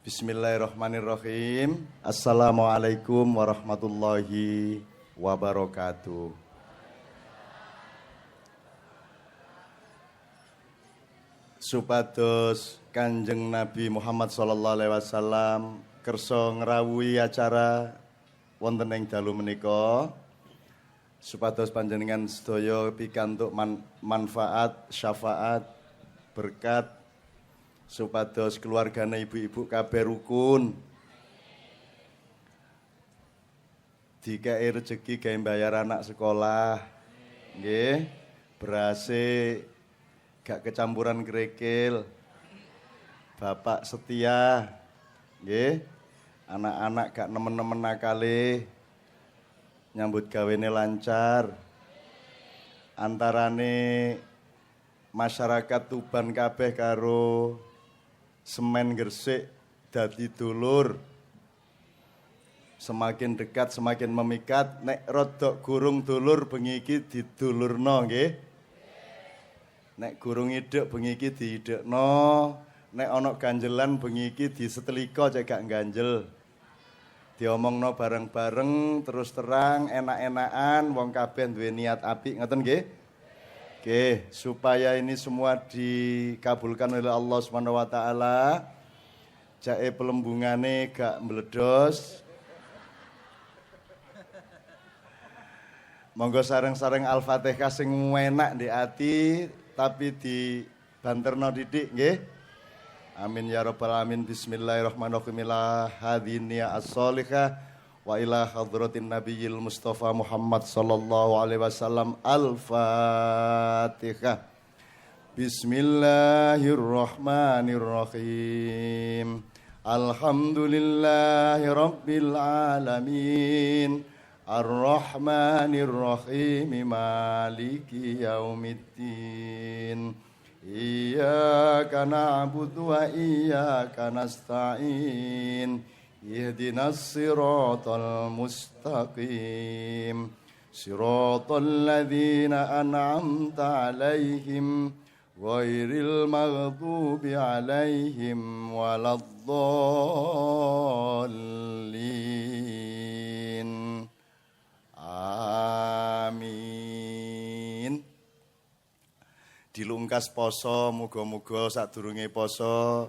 Bismillahirrahmanirrahim. Assalamualaikum warahmatullahi wabarakatuh. Supados Kanjeng Nabi Muhammad sallallahu alaihi wasallam kersa ngrawuhi acara wonten ing dalu menika, supados panjenengan sedaya pikantuk manfaat, syafaat, berkat, supados keluargane ibu-ibu kabeh rukun, dikei rejeki gawe bayar anak sekolah, nggih, berase gak kecampuran kerikil, bapak setia, nggih, anak-anak gak nemen-nemen nakale, nyambut gawene lancar, antarane masyarakat Tuban kabeh karo Semen Gresik dadi dulur, semakin dekat semakin memikat. Nek rodok gurung dulur bengi iki didulurno nggih, nek gurung idek bengi iki diidekno, nek ana ganjelan bengi iki disetelika cek gak ganjel, diomongno bareng-bareng terus terang enak-enakan, wong kabeh duwe niat apik, ngoten nggih. Oke, supaya ini semua dikabulkan oleh Allah Subhanahu wa taala, jae pelembungane gak meledos. Monggo sareng-sareng Al-Fatihah sing enak di ati tapi dibanterno didik nggih. Amin ya rabbal alamin. Bismillahirrahmanirrahim. Hadiniya as-solihah wa ila hadratin nabiyil mustafa Muhammad sallallahu alaihi wasallam. Al-Fatihah. Bismillahirrahmanirrahim. Alhamdulillahi rabbil alamin. Ar-Rahmanir-Rahim. Maliki yaumiddin. Iyyaka na'budu wa iyyaka nasta'in. Ihdinas siratal mustaqim. Siratal ladzina an'amta 'alaihim ghairil maghdubi 'alaihim waladdallin. Amin. Dilungkas poso, muga-muga sadurunge poso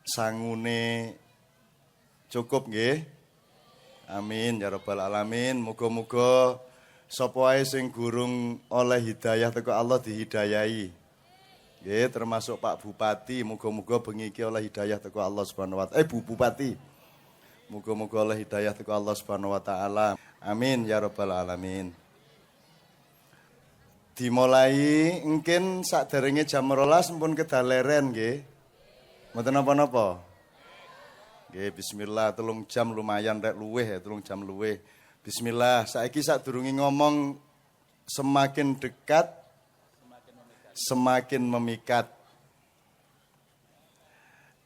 sangune cukup nggih. Amin ya rabbal alamin. Muga-muga sapa wae sing gurung oleh hidayah teko Allah dihidayahi. Nggih, termasuk Pak Bupati, muga-muga bengi iki oleh hidayah teko Allah Subhanahu wa taala. Bu Bupati. Muga-muga oleh hidayah teko Allah Subhanahu wa taala. Amin ya rabbal alamin. Dimulai mungkin saderenge jam 12 pun kedaleren nggih. Mboten napa-napa. Nggih, bismillah, 3 jam lumayan rek luweh ya, 3 jam luweh. Bismillah, saiki sadurunge ngomong semakin dekat semakin memikat.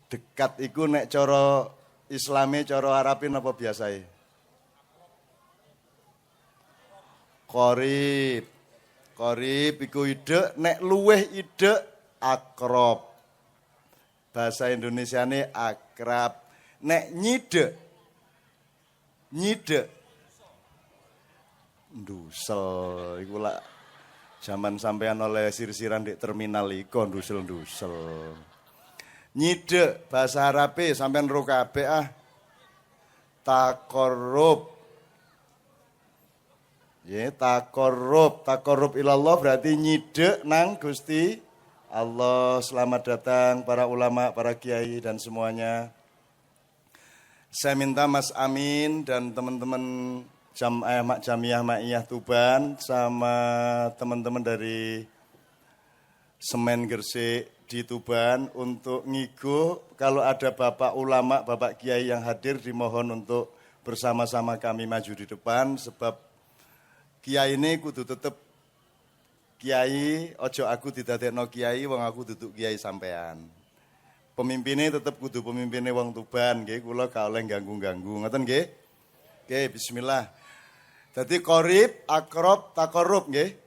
Dekat iku nek cara Islame, cara Arabe napa biasae? Qorib. Qorib iku idek, nek luweh idek akrab. Bahasa Indonesiane akrab. Nek nyidek ndusel iku lak jaman sampean oleh sir-siran di terminal iku ndusel-ndusel. Nyidek bahasa Arabe sampean ro kabeh ah. Taqarrub. Ya, taqarrub ilallah berarti nyidek nang Gusti Allah. Selamat datang para ulama, para kiai dan semuanya. Saya minta Mas Amin dan teman-teman Jamiah Ma'iyah Tuban sama teman-teman dari Semen Gresik di Tuban untuk ngigo kalau ada bapak ulama, bapak kiai yang hadir dimohon untuk bersama-sama kami maju di depan, sebab kiai ini kudu tetep kiai, ojo aku didadekno kiai, wong aku duduk kiai sampean. Pemimpinnya tetap kudu pemimpinnya wong Tuban, nggih, kula gak oleh ganggu-ganggu, ngoten nggih. Oke, bismillah. Dadi qorib, akrab, taqarrub nggih.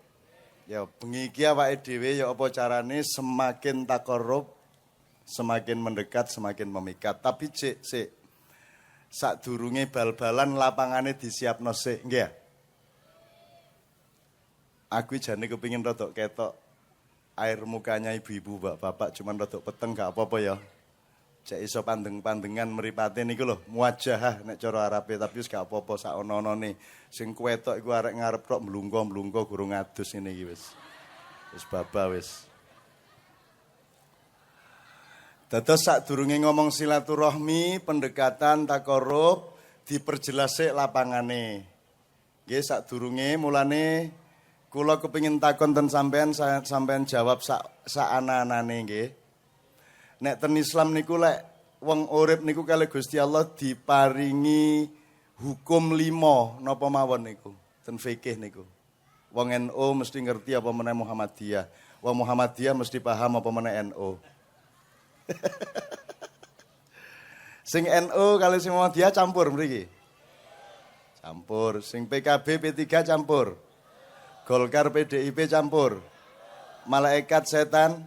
Ya bengi iki awake dhewe ya apa carane semakin taqarrub, semakin mendekat semakin memikat. Tapi cek sadurunge bal-balan lapangane disiapno sik, nggih. Aku jane kepengin rodok ketok air mukanya ibu-ibu, bapak-bapak cuman rodok peteng gak apa-apa ya. Cek iso pandeng-pandengan mripate niku lho, muwajahah nek cara Arabe, tapi wis gak apa-apa sak ono-onone. Sing kuwetok iku arek ngarep tok mlungko-mlungko gurung adus ngene iki wis. Wis baba wis. Dados sadurunge ngomong silaturahmi, pendekatan, takarub, diperjelas sik lapangane. Nggih sadurunge mulane kula kepengin takon ten sampean jawab sak ana-anane nggih. Nek ten Islam niku lek wong urip niku kalih Gusti Allah diparingi hukum 5 napa mawon niku. Ten fikih niku. Wong NU mesti ngerti apa meneh Muhammadiyah. Wong Muhammadiyah mesti paham apa meneh NU. Sing NU kali sing Muhammadiyah campur mriki. Campur. Sing PKB P3 campur. Golkar PDIP campur. Malaikat setan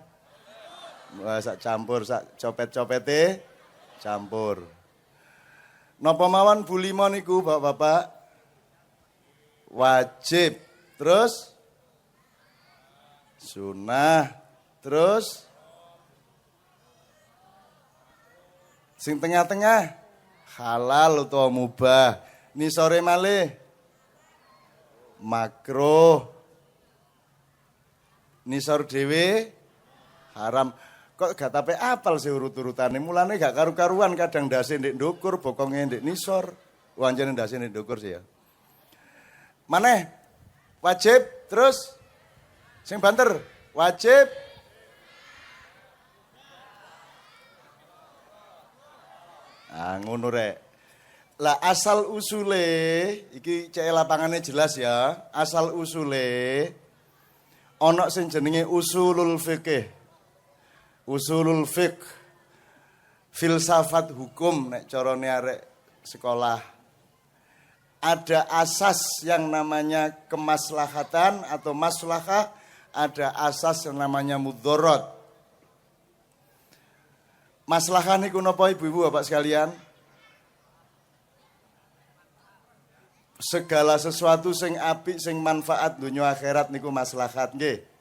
wah sak campur, sak copet-copete campur. Napa mawon Bu Lima niku Bapak-bapak? Wajib. Terus sunah. Terus sing tengah-tengah halal utawa mubah. Ni sore malih makruh. Nisor dhewe haram. Kok gak tape apal sih urut-urutane. Mulane gak karu-karuan kadang ndase ndek ndukur, bokonge ndek nisor. Wancane ndase ndek ndukur sih ya. Maneh wajib, terus sing banter wajib. Ah ngono rek. Lah asal usule iki cek lapangane jelas ya. Asal usule ana sing jenenge usulul fikih. Usulul fiqh. Filsafat hukum nek carane arek sekolah. Ada asas yang namanya kemaslahatan atau maslahah, ada asas yang namanya mudharat. Maslahah niku napa ibu-ibu bapak sekalian? Segala sesuatu sing apik sing manfaat dunia akhirat niku maslahat nggih.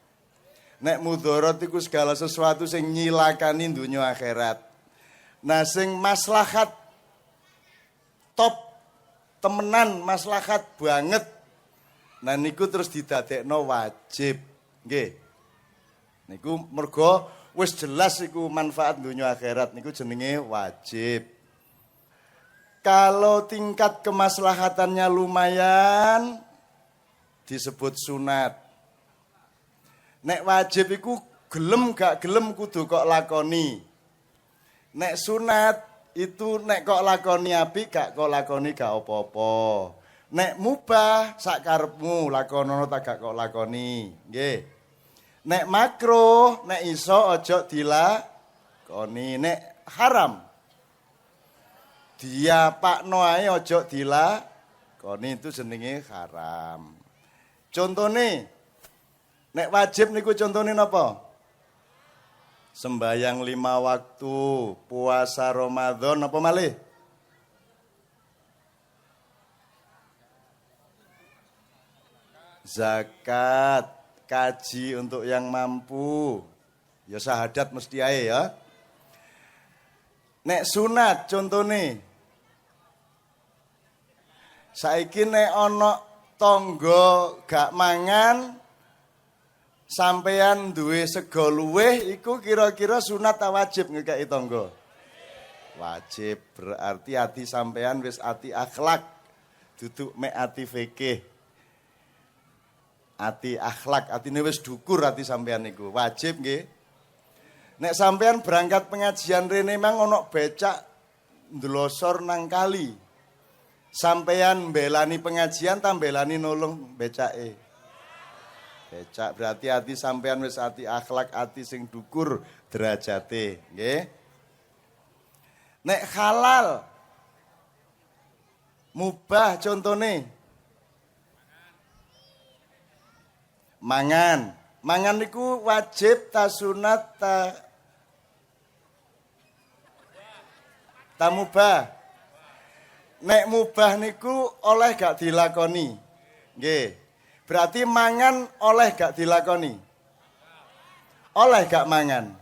Nek mudharat iku segala sesuatu sing nyilakani dunia akhirat. Nah sing maslahat top temenan maslahat banget. Nah niku terus didadekno wajib nggih. Niku mergo wis jelas iku manfaat dunia akhirat niku jenenge wajib. Kalau tingkat kemaslahatannya lumayan disebut sunat. Nek wajib iku gelem gak gelem kudu kok lakoni. Nek sunat itu nek kok lakoni apik gak kok lakoni gak apa-apa. Nek mubah sak karepmu lakonono tak gak kok lakoni. Nggih. Nek makruh nek iso aja dilakoni. Nek haram dia pakno ae aja dilakoni itu jenenge haram. Contone nek wajib niku contone napa? Sembayang 5 waktu, puasa Ramadan apa malih? Zakat, kaji untuk yang mampu. Ya syahadat mesti ae ya. Nek sunat contone saiki nek ana tangga gak mangan sampeyan duwe sego luweh iku kira-kira sunat ta wajib ngekeki tangga? Wajib, berarti ati sampeyan wis ati akhlak. Duduk mek ati fikih. Ati akhlak, atine wis dukur ati sampeyan niku. Wajib nggih. Nek sampeyan berangkat pengajian rene mang ana becak ndlosor nang kali. Sampeyan mbelani pengajian ta mbelani nulung becake. Becak berarti ati sampeyan wis ati akhlak, ati sing dukur derajate, nggih. Nek halal mubah contone mangan. Mangan niku wajib ta sunat ta Tamubah. Nek mubah niku oleh gak dilakoni. Nggih. Berarti mangan oleh gak dilakoni. Oleh gak mangan.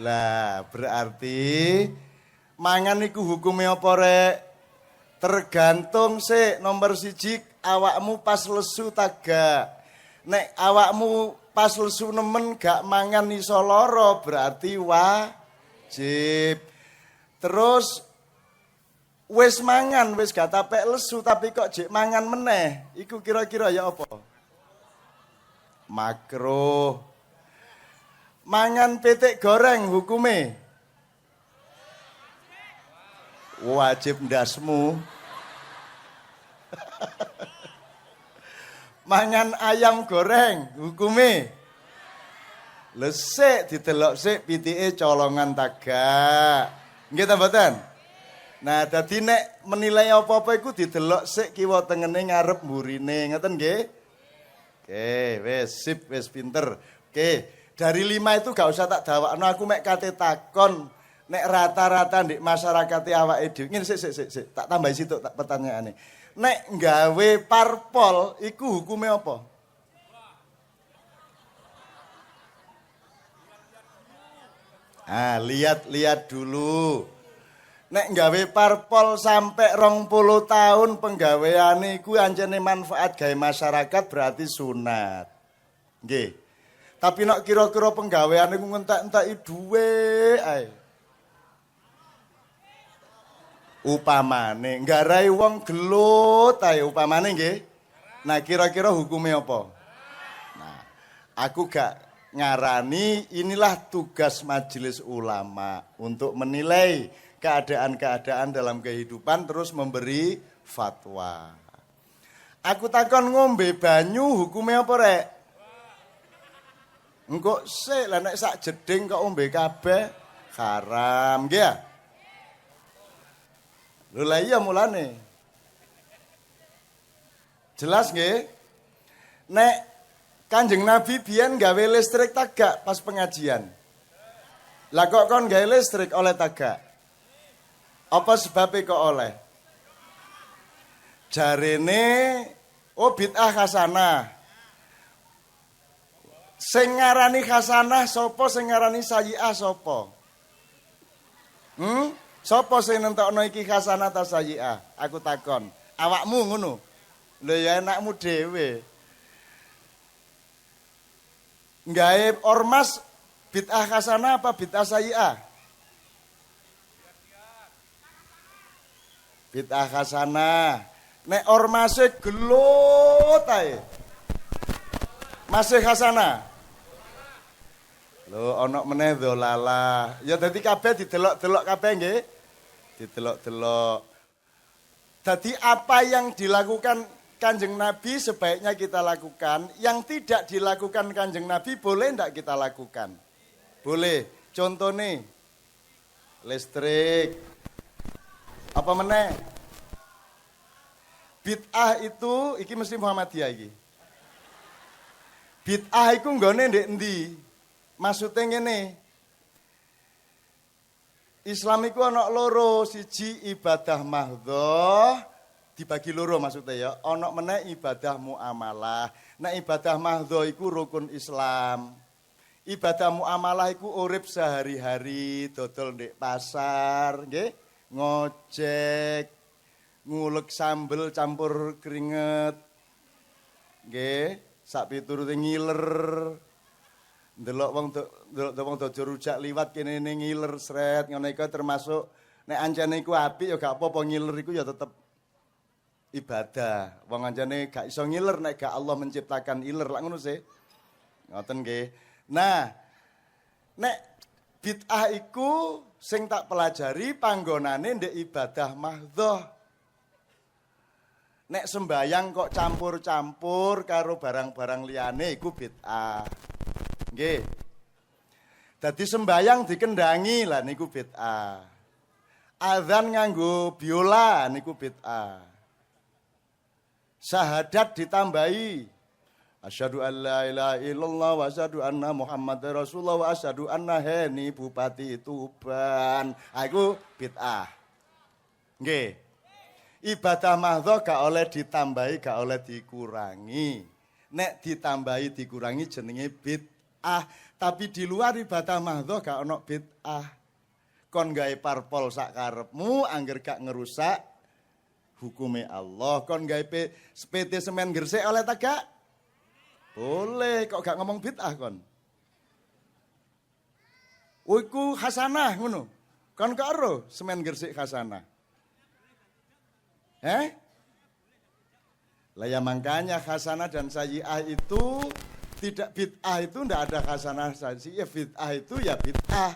Lah, berarti mangan niku hukumnya apa rek? Tergantung sih nomor siji awakmu pas lesu tak gak. Nek awakmu pas lesu nemen gak mangan iso lara berarti wajib. Terus wis mangan wis gak tapek lesu tapi kok jek mangan meneh, iku kira-kira ya apa? Makruh. Mangan pitik goreng hukume wajib ndasmu. Mangan ayam goreng hukume lesik didelok sik pitike colongan tagak. Nggih ta mboten? Nah, dadi nek menilai apa-apa iku didelok sik kiwa tengene ngarep mburine, ngoten nggih? Oke, wis sip, wis pinter. Oke. Dari 5 itu gak usah tak dawakno, aku mek kate takon nek rata-rata ndek masyarakat awake dhewe. Ngene sik, tak tambahi situk tak pertanyaane. Nek nggawe parpol iku hukume apa? Ah, lihat dulu. Nek nggawe parpol sampai 20 tahun penggaweane iku anjene manfaat gawe masyarakat berarti sunat. Nggih. Tapi nek kira-kira penggawean iku ngentek-enteki dhuwit ae. Upamane nggarai wong gelut ae upamane nggih. Nah, kira-kira hukumnya apa? Nah, aku gak ngarani, inilah tugas majelis ulama untuk menilai keadaan-keadaan dalam kehidupan terus memberi fatwa. Aku takon ngombe banyu hukumnya apa rek? Engko sik lah nek sak jeding kok ombe kabeh haram nggih ya. Lho lah iya mulane. Jelas nggih? Nek Kanjeng Nabi biyen gawe listrik tagak pas pengajian. Lah kok kon gawe listrik oleh tagak? Apa sebabnya kok oleh? Jarene bid'ah hasanah. Sing ngarani hasanah sapa, sing ngarani sayyi'ah sapa? Sapa sing nentokno iki hasanah ta sayyi'ah? Aku takon. Awakmu ngono. Lho ya enakmu dhewe. Nggawe ormas bid'ah hasanah apa bid'ah sayyi'ah? Bid'ah hasanah. Nek ormase gelut ae. Masih hasanah. Lho ana meneh dzalalah. Ya dadi kabeh didelok-delok kabeh nggih. Didelok-delok. Dadi apa yang dilakukan Kanjeng Nabi sebaiknya kita lakukan, yang tidak dilakukan Kanjeng Nabi boleh ndak kita lakukan? Boleh. Contohnya listrik. Apa meneh? Bid'ah itu iki mesti Muhammadiyah iki. Bid'ah iku nggone ndek endi? Maksude ngene. Islam iku ana loro, siji ibadah mahdhah dibagi loro maksudnya ya. Ana meneh ibadah muamalah. Nek ibadah mahdhah iku rukun Islam. Ibadah muamalah iku urip sehari-hari, dodol ndek pasar, nggih, ngojek, ngulek sambel campur keringet. Nggih. Sak piturute ngiler. Ndelok wong dojo rujak liwat kene ngiler sret ngono iku termasuk nek ancene iku apik ya gak apa-apa ngiler iku ya tetep ibadah. Wong ancene gak iso ngiler nek gak Allah menciptakan iler lak ngono sih. Ngoten nggih. Nah, nek bid'ah iku sing tak pelajari panggonane ndek ibadah mahdhah. Nek sembayang kok campur-campur karo barang-barang liyane iku bid'ah. Nggih. Dadi sembayang dikendangi lah niku bid'ah. Azan nganggo biola niku bid'ah. Syahadat ditambahi. Asyhadu an la ilaha illallah wa asyhadu anna Muhammadar Rasulullah wa asyhadu anna Heni Bupati Tuban. Iku bid'ah. Nggih. Ibadah mahdhah gak oleh ditambahi, gak oleh dikurangi. Nek ditambahi dikurangi jenenge bid'ah. Tapi di luar ibadah mahdhah gak ono bid'ah. Kon gawe parpol sak karepmu angger gak ngerusak hukume Allah. Kon gawe PT semen Gresik oleh ta gak? Boleh, kok gak ngomong bid'ah kon. Iku hasanah ngono. Kon gak ero semen Gresik hasanah. Lah ya makanya hasanah dan sayyi'ah itu tidak bid'ah itu ndak ada hasanah sayyi'ah. Bid'ah itu ya bid'ah.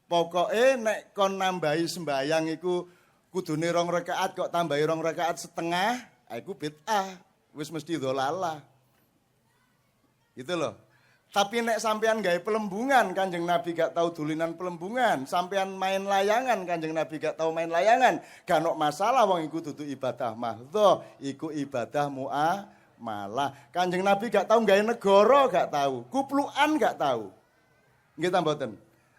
Pokoknya nek kon nambahi sembayang iku kudune 2 rakaat kok tambahi 2 rakaat setengah, iku bid'ah. Wis mesti dholalah. Gitu loh. Tapi nek sampean gawe pelembungan, Kanjeng Nabi gak tahu dulinan pelembungan. Sampean main layangan, Kanjeng Nabi gak tahu main layangan. Gak ono masalah wong iku dudu ibadah mahdhah, iku ibadah muamalah. Kanjeng Nabi gak tahu gawe negara, gak tahu. Kuplukan gak tahu. Nggih ta mboten?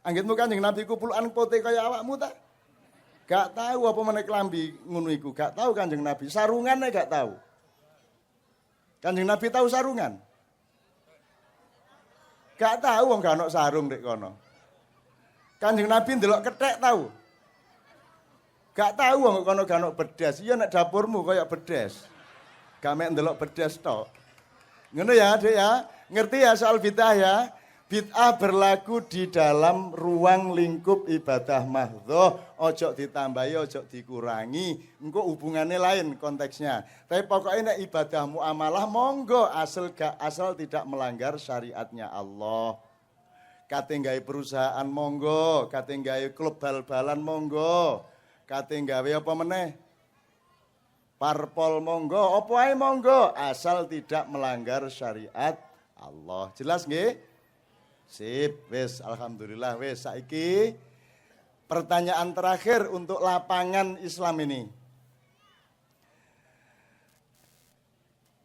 Anggitmu Kanjeng Nabi kuplukan pote kaya awakmu ta? Gak tahu apa meneh klambi ngono iku, gak tahu Kanjeng Nabi. Sarungane gak tahu. Kanjeng Nabi tahu sarungan? Gak tahu wong gak ono sarung ndek kono. Kanjeng Nabi ndelok kethek tahu. Gak tahu wong kono gak ono bedas. Iya nek dapurmu kaya bedas. Gak mek ndelok bedas tok. Ngono ya, Dek ya. Ngerti ya soal bid'ah ya? Bid'ah berlaku di dalam ruang lingkup ibadah mahdhah, ojo ditambahi, ojo dikurangi. Engko hubungannya lain konteksnya. Tapi pokoknya nek ibadah muamalah monggo asal tidak melanggar syariatnya Allah. Kate gawe perusahaan monggo, kate gawe klub bal-balan monggo, kate gawe apa meneh? Parpol monggo, apa ae monggo, asal tidak melanggar syariat Allah. Jelas nggih? Sip, wis alhamdulillah wis saiki pertanyaan terakhir untuk lapangan Islam ini.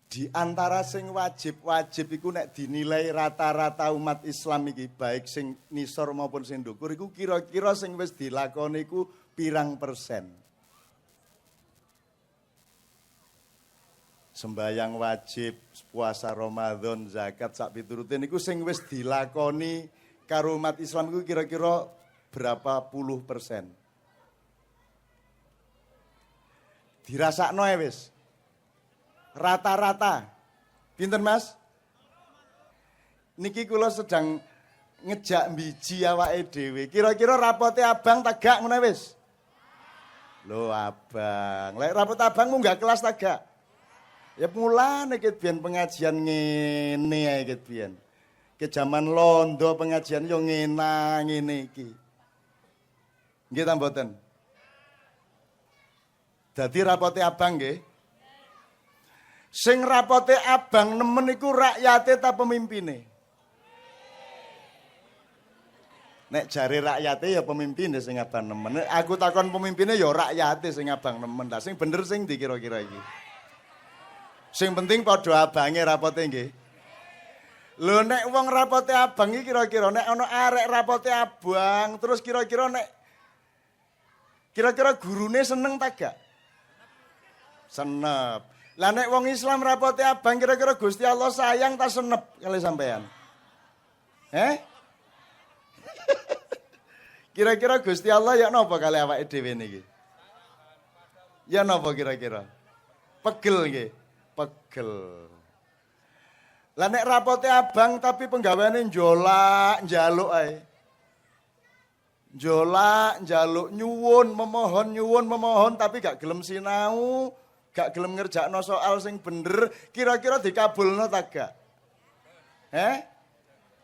Di antara sing wajib iku nek dinilai rata-rata umat Islam iki baik sing nisor maupun sing ndukur iku kira-kira sing wis dilakoni iku pirang persen? Sembayang wajib, puasa Ramadan, zakat, sak piturutin iku sing wis dilakoni karo umat Islam iku kira-kira berapa puluh persen? Dirasakno ya wis. Rata-rata. Pinten Mas? Niki kula sedang ngejak biji awake dhewe. Kira-kira rapote abang tagak ngono wis. Lho abang, lek rapot abang munggah kelas tagak. Ya mulane ket biyen pengajian ngene ae ket biyen. Ke jaman londo pengajian yo ngene iki. Nggih ta mboten? Dadi rapote abang nggih. Sing rapote abang nemen iku rakyate ta pemimpine? Nek jare rakyate ya pemimpine sing abang nemen. Aku takon pemimpine ya rakyate sing abang nemen. Lah sing bener sing ndi kira-kira iki? Sing penting padha abange rapote nggih. Lho nek wong rapote abang iki kira-kira nek ana arek rapote abang terus kira-kira gurune seneng ta gak? Senep. Lah nek wong Islam rapote abang kira-kira Gusti Allah sayang ta senep kali sampean? Kira-kira Gusti Allah ya napa kali awake dhewe niki? Ya napa kira-kira? Pegel nggih. Pegel. Lah nek rapote abang tapi penggaweane njolak njaluk ae. Njolak njaluk nyuwun memohon tapi gak gelem sinau, gak gelem ngerjakno soal sing bener, kira-kira dikabulno ta gak?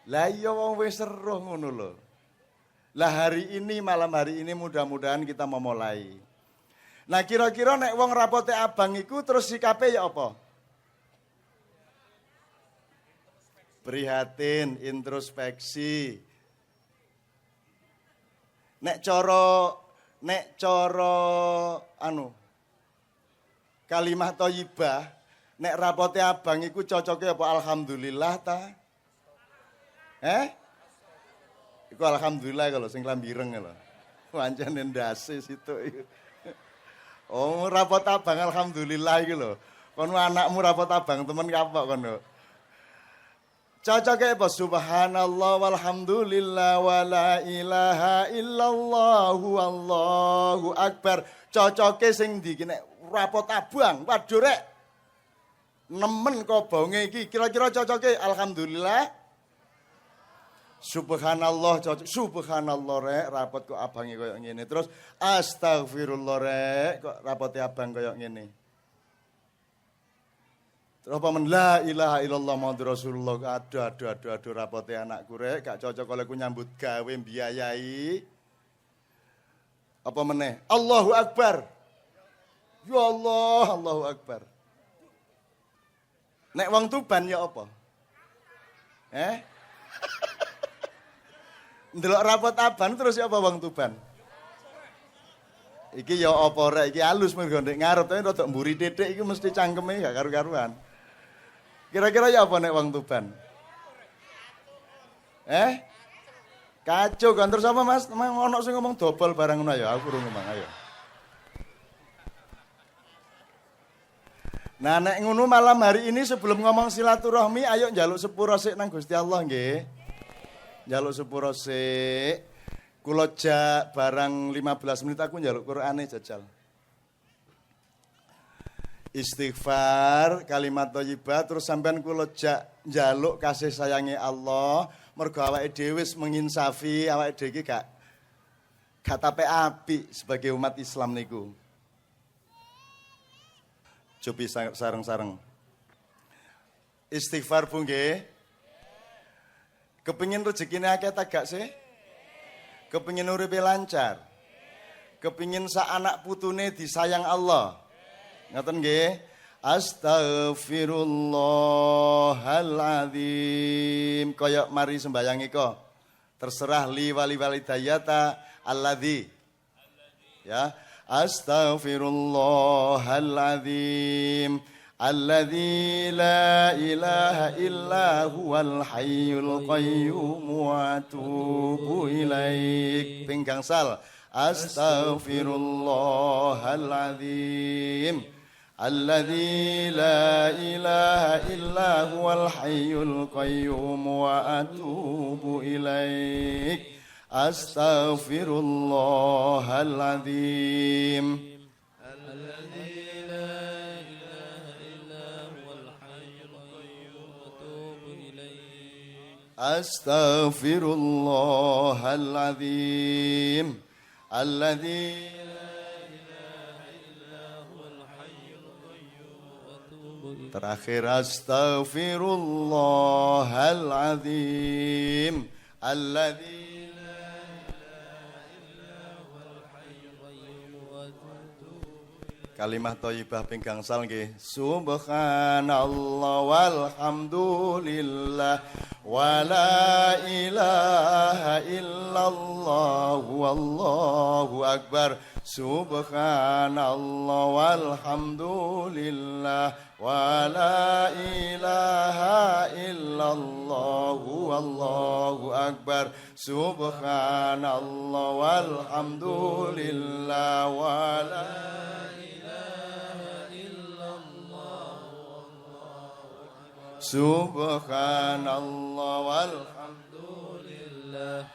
Lah iya wong wis seruh ngono lho. Lah malam hari ini mudah-mudahan kita memulai. Nah kira-kira nek wong rapote abang iku terus sikape ya apa? Prihatin, introspeksi. Nek coro kalimah thayyibah Nek rapote abang iku cocoke apa alhamdulillah ta? Iku alhamdulillah kalau sing lambireng lho. Pancen ndase situ iku. Oh, rapot abang alhamdulillah iki lho. Kono anakmu rapot abang temen kapok kono. Cocoke apa subhanallah walhamdulillah wala ilaha illallah wallahu akbar. Cocoke sing ndi ki nek rapot abang. Waduh rek. Nemen kok bonge iki kira-kira cocoke alhamdulillah. Subhanallah cocok. Subhanallah rek rapot kok abange koyo ngene. Terus astagfirullah rek kok rapote abang koyo ngene. Terus apa men la ilaha illallah Muhammadur Rasulullah. Aduh rapote anakku rek gak cocok oleh ku nyambut gawe biayai. Apa meneh? Allahu Akbar. Ya Allah, Allahu Akbar. Nek wong Tuban ya apa? Ndelok rapot aban terus ya apa wong Tuban? Iki ya apa rek iki halus mergo ndek ngarep tapi rada mburi titik iki mesti cangkeme gak karu-karuan. Kira-kira ya apa nek wong Tuban? Kacau kan terus apa Mas? Ono sing ngomong dobel barang ngono ya, aku urung ngomong ayo. Nah nek ngono malam hari ini sebelum ngomong silaturahmi ayo njaluk sepuro sik nang Gusti Allah nggih. Njaluk sepuro sik. Kula jak barang 15 menit aku njaluk Qur'ane jajal. Istighfar, kalimat thayyibah terus sampean kula jak njaluk kasih sayangi Allah, mergo awake dhewe wis menginsafi awake dhewe iki gak tape apik sebagai umat Islam niku. Cobi sareng-sareng. Istighfar Bu nggih. Kepengin rezekine akeh ta gak sih? Kepengin uripe lancar. Kepengin sak anak putune disayang Allah. Ngoten nggih. Astaghfirullahaladzim. Kaya mari sembayang iko. Terserah li wali walidayata alladzi. Ya. Astaghfirullahaladzim. Alladzi la ilaha illa huwal hayyul qayyum wa atubu ilaik. Pinggangsal. Astaghfirullahaladzim. Alladzi la ilaha illa huwal hayyul qayyum wa atubu ilaik. Astaghfirullahaladzim. Astaghfirullahaladzim. Alladzi terakhir astaghfirullahaladzim. Alladzi Kalimah thayyibah pinggangsal nggih. Subhanallah walhamdulillah wala ilaha illallah wallahu akbar. Subhanallah walhamdulillah wala ilaha illallah wallahu akbar. Subhanallah walhamdulillah wala Subhanallah walhamdulillah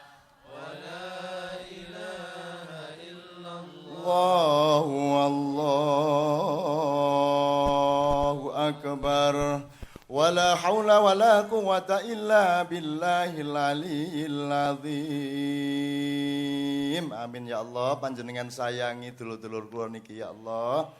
wala ilaha illallah wallahu akbar. Wala haula wala quwata illa billahil aliyyil azim. Amin ya Allah, panjenengan sayangi dulur-dulur kula niki ya Allah.